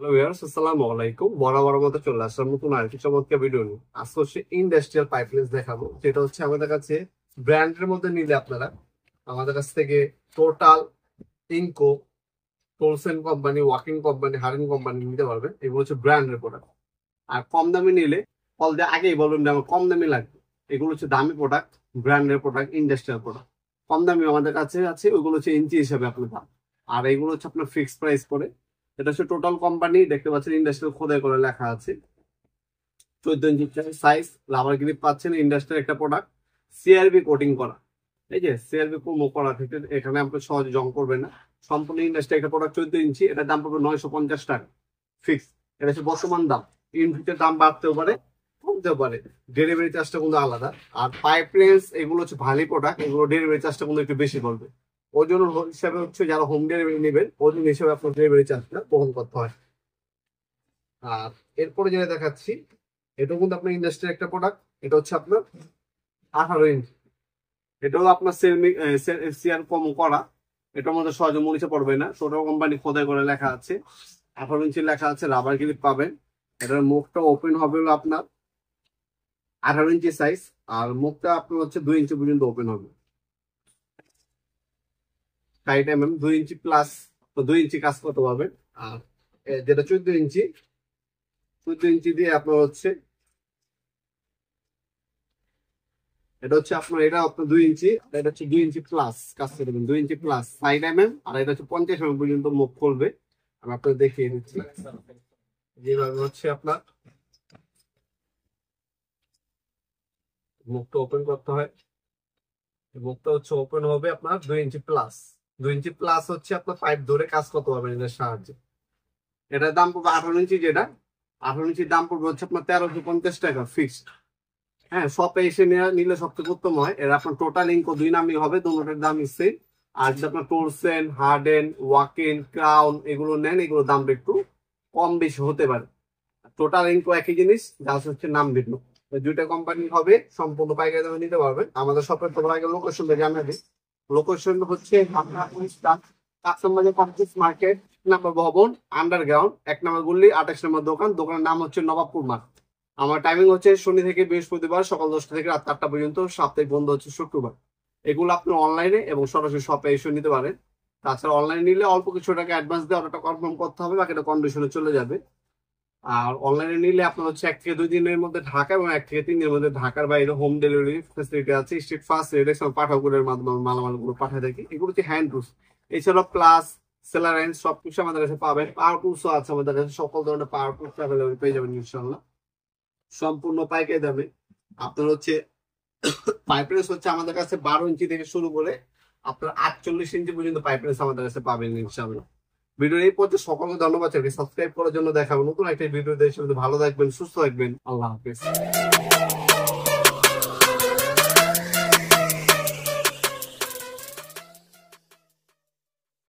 Hello viewers, আসসালামু আলাইকুম। বরাবর মতো চলে আসলাম নতুন আরেকটি চমৎকার ভিডিও নিয়ে। আজকে হচ্ছে ইন্ডাস্ট্রিয়াল পাইপলাইন দেখাবো, যেটা হচ্ছে আমাদের কাছে ব্র্যান্ডের মধ্যে নিলে আপনারা আমাদের কাছ থেকে টোটাল, ইনকো, টোলসেন কোম্পানি, ওয়াকিং কোম্পানি, হারিন কোম্পানি নিতে পারবেন। এগুলো হচ্ছে ব্র্যান্ডের প্রোডাক্ট। আর কম দামে নিলে কল দিয়ে আগেই বলবেন যে আমার কম দামি লাগবে। এগুলো হচ্ছে দামি প্রোডাক্ট, ব্র্যান্ডের প্রোডাক্ট, ইন্ডাস্ট্রিয়াল প্রোডাক্ট। কম দামি আমাদের কাছে আছে, ওইগুলো হচ্ছে ইঞ্চি হিসাবে আপনার দাম। আর এগুলো হচ্ছে আপনার ফিক্সড প্রাইস পড়ে। এটা হচ্ছে টোটাল কোম্পানি, দেখতে পাচ্ছেন ইন্ডাস্ট্রিয়াল খোদাই করে লেখা আছে। 14 ইঞ্চি সাইজ, রাবার গ্রিপ পাচ্ছেন, ইন্ডাস্ট্রিয়াল একটা প্রোডাক্ট, সিআরবি কোটিং করা। এই যে সিআরবি কোমো করা থেকে এখানে আপনি সহজে জং করবেন না। সম্পূর্ণ ইন্ডাস্ট্রি একটা প্রোডাক্ট 14 ইঞ্চি, এটার দাম পড়বে 950 টাকা ফিক্স। এটা হচ্ছে বর্তমান দাম। ইন ফিউচার দাম বাড়তেও পারে, কমতেও পারে। ডেলিভারি চার্জটা কিন্তু আলাদা। আর পাইপ লেন্স এগুলো হচ্ছে ভারী প্রোডাক্ট, এগুলো ডেলিভারি চার্জটা কিন্তু একটু বেশি পড়বে। ওজন হিসাবে হচ্ছে যারা হোম ডেলিভারি নেবেন, ওজন হিসাবে আপনার ডেলিভারি চার্জটা বহন করতে হয়। আর এরপরে যেটা দেখাচ্ছি, এটা কিন্তু আপনার ইন্ডাস্ট্রির একটা প্রোডাক্ট। এটা হচ্ছে আপনার 18 ইঞ্চি। এটাও আপনার সিআর কম করা। এটার মধ্যে সহজে মরিচা পড়বে না, ছোট কোম্পানি খোদাই করে লেখা আছে। 18 ইঞ্চি লেখা আছে, রাবার ক্লিপ পাবেন। এটার মুখটা ওপেন হবে হলো আপনার 18 ইঞ্চি সাইজ। আর মুখটা আপনার হচ্ছে 2 ইঞ্চি পর্যন্ত ওপেন হবে। 60 mm, 2 ইঞ্চি প্লাস, তো 2 ইঞ্চি কাজ করতে পারবেন। আর যেটা 14 ইঞ্চি, 14 ইঞ্চি দিয়ে আপনার হচ্ছে, এটা হচ্ছে আপনার, এটা আপনার 2 ইঞ্চি, এটা হচ্ছে 2 ইঞ্চি প্লাস কাজ করে দেবেন। 2 ইঞ্চি প্লাস 60 mm, আর এটা হচ্ছে 50 mm পর্যন্ত মুখ খুলবে। আমি আপনাকে দেখিয়ে দিচ্ছি যেভাবে হচ্ছে আপনার মুখটা ওপেন করতে হয়। মুখটা হচ্ছে ওপেন হবে আপনার 2 ইঞ্চি প্লাস। 2 ইঞ্চি প্লাস হচ্ছে আপনার পাইপ ধরে কাজ করতে পারবেন এটার সাহায্যে। এটার দাম পড়বে 18 ইঞ্চি, যেটা 18 ইঞ্চির দাম পড়বে হচ্ছে আপনার 1350 টাকা ফিক্সড। হ্যাঁ, শপে এসে নিলে সবচেয়ে উত্তম হয়। এর আপনার টোটাল ইনকো দুই নামই হবে, দুটোর দাম সেম। আর যদি আপনার টোলসেন, হার্ডেন, ওয়াকিন, ক্রাউন এগুলো নেন, এগুলোর দামটা একটু কম বেশি হতে পারে। টোটাল ইনকো একই জিনিস, যা হচ্ছে নাম ভিন্ন। দুইটা কোম্পানি হবে, সম্পূর্ণ পাইকারি দামে নিতে পারবেন। আমাদের শপের তোমার আগে লোকেশনটা জানিয়ে দিই। লোকেশন হচ্ছে কাস্টমার কমপ্লেক্স মার্কেট, 1 নম্বর ভবন, আন্ডারগ্রাউন্ড, 1 নম্বর গুল্লি, 28 নম্বর দোকান। দোকানের নাম হচ্ছে নবাবপুর মার্কেট। আমার টাইমিং হচ্ছে শনি থেকে বৃহস্পতিবার সকাল 10টা থেকে রাত 8টা পর্যন্ত। সাপ্তাহিক বন্ধ হচ্ছে শুক্রবার। এগুলো আপনি অনলাইনে এবং সরাসরি শপে এসে নিতে পারেন। তাছাড়া অনলাইনে নিলে অল্প কিছু টাকা অ্যাডভান্স দিয়ে অর্ডারটা কনফার্ম করতে হবে, বাকিটা কন্ডিশনে চলে যাবে। আর অনলাইনে নিলে আপনার হচ্ছে 1 থেকে 2 দিনের মধ্যে ঢাকা এবং 1 থেকে 3 দিনের মধ্যে ঢাকার বাইরে হোম ডেলিভারি ফেসিলিটি আছে। স্ট্রিট ফাস্ট রেডেক্স পাঠাগুলোর মাধ্যমে মালামালগুলো পাঠিয়ে থাকি। এগুলো হচ্ছে হ্যান্ড টুলস। এছাড়াও প্লাস, সেলারাইন সবকিছু আমাদের কাছে পাবেন। পাওয়ার টুলসও আছে আমাদের কাছে, সকল ধরনের পাওয়ার টুলস অ্যাভেলেবল পেয়ে যাবেন ইনশাল্লাহ, সম্পূর্ণ পাইকারি দামে। আপনার হচ্ছে পাইপ রেস হচ্ছে আমাদের কাছে 12 ইঞ্চি থেকে শুরু করে আপনার 48 ইঞ্চি পর্যন্ত পাইপ রেস আমাদের কাছে পাবেন ইনশাল্লাহ। ভিডিও এই পর্যন্ত সকলকে ধন্যবাদ। সাবস্ক্রাইব করার জন্য দেখাবো নতুন একটা ভিডিও দেশে। ভালো থাকবেন, সুস্থ থাকবেন, আল্লাহ হাফেজ।